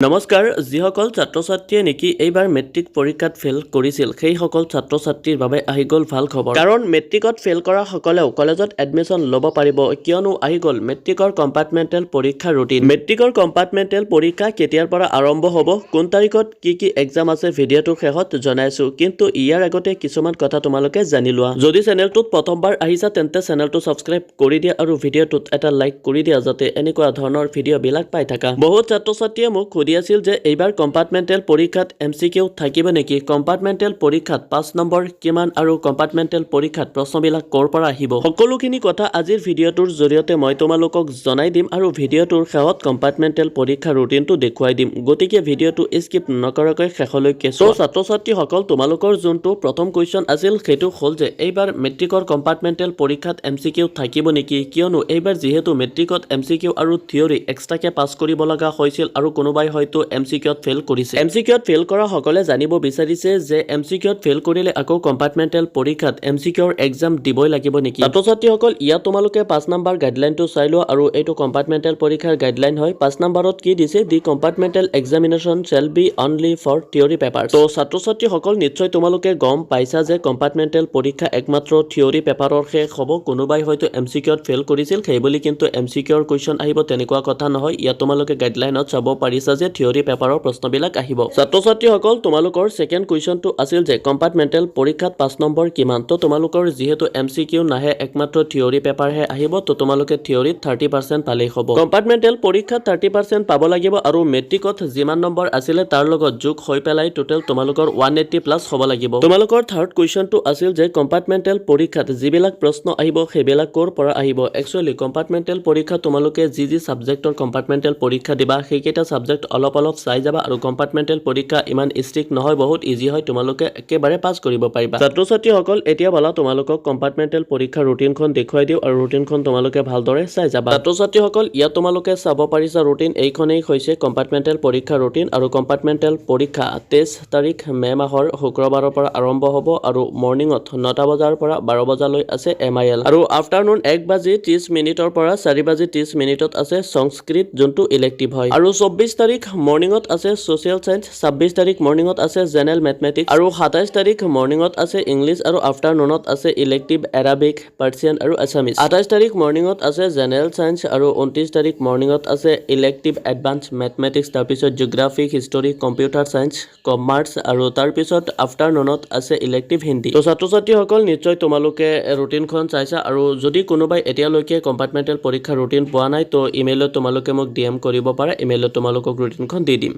নমস্কাৰ, যিসকল ছাত্ৰ-ছাত্ৰীয়ে নেকি এইবাৰ মেট্ৰিক পৰীক্ষাত ফেল কৰিছিল সেইসকল ছাত্ৰ-ছাত্ৰীৰ বাবে আহি গ'ল ভাল খবৰ। কাৰণ মেট্ৰিকত ফেল কৰা সকলেও কলেজত এডমিশ্যন ল'ব পাৰিব, কিয়নো আহি গ'ল মেট্ৰিকৰ কম্পাৰ্টমেণ্টেল পৰীক্ষা ৰুটিন। মেট্ৰিকৰ কম্পাৰ্টমেণ্টেল পৰীক্ষা কেতিয়াৰ পৰা আৰম্ভ হ'ব, কোন তাৰিখত কি এক্সাম আছে ভিডিঅ'টোৰ শেষত জনাইছো। কিন্তু ইয়াৰ আগতে কিছুমান কথা তোমালোকে জানি লোৱা। যদি চেনেলটোত প্ৰথমবাৰ আহিছা তেন্তে চেনেলটো ছাবস্ক্ৰাইব কৰি দিয়া আৰু ভিডিঅ'টোত এটা লাইক কৰি দিয়া যাতে এনেকুৱা ধৰণৰ ভিডিঅ'বিলাক পাই থাকা। বহুত ছাত্ৰ-ছাত্ৰীয়ে মোক আছিল যে এইবাৰ কম্পাৰ্টমেণ্টেল পৰীক্ষাত MCQ থাকিব নেকি, কম্পাৰ্টমেণ্টেল পৰীক্ষাত 5 নম্বৰ কিমান আৰু কম্পাৰ্টমেণ্টেল পৰীক্ষাত প্ৰশ্নবিলাক ক'ৰ পৰা আহিব, সকলোখিনি কথা আজিৰ ভিডিঅ'টোৰ জৰিয়তে মই তোমালোকক জনাই দিম আৰু ভিডিঅ'টোৰ শেষত কম্পাৰ্টমেণ্টেল পৰীক্ষা ৰুটিনটো দেখুৱাই দিম। গতিকে ভিডিঅ'টো স্কিপ নকৰাকৈ শেষলৈকে চোৱা। ছাত্ৰ-ছাত্ৰীসকল, তোমালোকৰ যোনটো প্ৰথম কুৱেশ্যন আছিল সেইটো হ'ল যে এইবাৰ মেট্ৰিকৰ কম্পাৰ্টমেণ্টেল পৰীক্ষাত MCQ থাকিব নেকি, কিয়নো এইবাৰ যিহেতু মেট্ৰিকত MCQ আৰু থিয়ৰী এক্সট্ৰাকে পাছ কৰিব লগা হৈছিল আৰু কোনোবাই হয়তো MCQত ফেল কৰিছে। MCQত ফেল কৰা সকলে জানিব বিচাৰিছে যে MCQত ফেল কৰিলে আকৌ কম্পাৰ্টমেণ্টেল পৰীক্ষাত MCQৰ এক্সাম দিবই লাগিব নেকি। ছাত্ৰ-ছাত্ৰীসকল, ইয়াত তোমালোকে 5 নম্বৰ গাইডলাইনটো চাই লোৱা আৰু এইটো কম্পাৰ্টমেণ্টেল পৰীক্ষাৰ গাইডলাইন হয়। 5 নম্বৰত কি দিছে, the compartmental examination shall be only for theory papers. তো ছাত্ৰ-ছাত্ৰীসকল, নিশ্চয় তোমালোকে গম পাইছা যে কম্পাৰ্টমেণ্টেল পৰীক্ষা একমাত্ৰ থিয়ৰী পেপাৰৰ শেষ হ'ব। কোনোবাই হয়তো MCQত ফেল কৰিছিল সেইবুলি কিন্তু MCQৰ কুৱেশ্যন আহিব তেনেকুৱা কথা নহয়। ইয়াত তোমালোকে গাইডলাইনত চাব পাৰিছা যে থিয়ৰী পেপাৰৰ প্ৰশ্নবিলাক আহিব। ছাত্ৰ-ছাত্ৰীসকল, তোমালোকৰ ছেকেণ্ড কুৱেশ্যনটো আছিল যে কম্পাৰ্টমেণ্টেল পৰীক্ষাত 5 নম্বৰ কিমান। তো তোমালোকৰ যিহেতু MCQ নাহে, একমাত্ৰ থিয়ৰী পেপাৰহে আহিব, তো তোমালোকে থিয়ৰীত 30% পালেই হ'ব। কম্পাৰ্টমেণ্টেল পৰীক্ষাত 30% পাব লাগিব আৰু মেট্ৰিকত যিমান নম্বৰ আছিলে তাৰ লগত যোগ হৈ পেলাই টোটেল তোমালোকৰ 180+ হ'ব লাগিব। তোমালোকৰ থাৰ্ড কুৱেশ্যনটো আছিল যে কম্পাৰ্টমেণ্টেল পৰীক্ষাত যিবিলাক প্ৰশ্ন আহিব সেইবিলাক ক'ৰ পৰা আহিব। একচুৱেলি কম্পাৰ্টমেণ্টেল পৰীক্ষা তোমালোকে যি ছাবজেক্টৰ কম্পাৰ্টমেণ্টেল পৰীক্ষা দিবা সেইকেইটা ছাবজেক্ট অলপ চাই যাবা আৰু কম্পাৰ্টমেণ্টেল পৰীক্ষা ইমান ষ্ট্ৰিক্ট নহয়, বহুত ইজি হয়, তোমালোকে একেবাৰে পাছ কৰিব পাৰিবা। ছাত্ৰ-ছাত্ৰীসকল, এতিয়া বলা তোমালোকক কম্পাৰ্টমেণ্টেল পৰীক্ষাৰ ৰুটিনখন দেখুৱাই দিওঁ আৰু ৰুটিনখন তোমালোকে ভালদৰে চাই যাবা। ছাত্ৰ-ছাত্ৰীসকল, ইয়াত তোমালোকে চাব পাৰিছা ৰুটিন এইখনেই হৈছে কম্পাৰ্টমেণ্টেল পৰীক্ষাৰ ৰুটিন আৰু কম্পাৰ্টমেণ্টেল পৰীক্ষা 23 তাৰিখ মে' মাহৰ শুক্ৰবাৰৰ পৰা আৰম্ভ হ'ব আৰু মৰ্ণিঙত 9টা বজাৰ পৰা 12 বজালৈ আছে MIL আৰু আফটাৰনুন 1:30 পৰা 4:30 আছে সংস্কৃত যোনটো ইলেক্টিভ হয় আৰু 24 তাৰিখ মৰ্ণিঙত আছে ছ'চিয়েল চায়েন্স, 26 তাৰিখ মৰ্ণিঙত আছে জেনেৰেল মেথমেটিক্স আৰু 27 তাৰিখ মৰ্ণিঙত আছে ইংলিছ আৰু আফটাৰনুনত আছে ইলেক্টিভ এৰাবিক, পাৰ্চিয়ান আৰু আছামিজ। 28 তাৰিখ মৰ্ণিঙত আছে জেনেৰেল চায়েন্স আৰু 29 তাৰিখ মৰ্ণিঙত আছে ইলেক্টিভ এডভান্স মেথমেটিক্স, তাৰপিছত geography, history, computer science, commerce আৰু তাৰপিছত আফটাৰনুনত আছে ইলেক্টিভ হিন্দী। তো ছাত্ৰ-ছাত্ৰীসকল, নিশ্চয় তোমালোকে ৰুটিনখন চাইছা আৰু যদি কোনোবাই এতিয়ালৈকে কম্পাৰ্টমেণ্টেল পৰীক্ষাৰ ৰুটিন পোৱা নাই তো ইমেইলত তোমালোকে মোক DM কৰিব পাৰা, ইমেইলত তোমালোকক ৰুটিনখন দি দিম।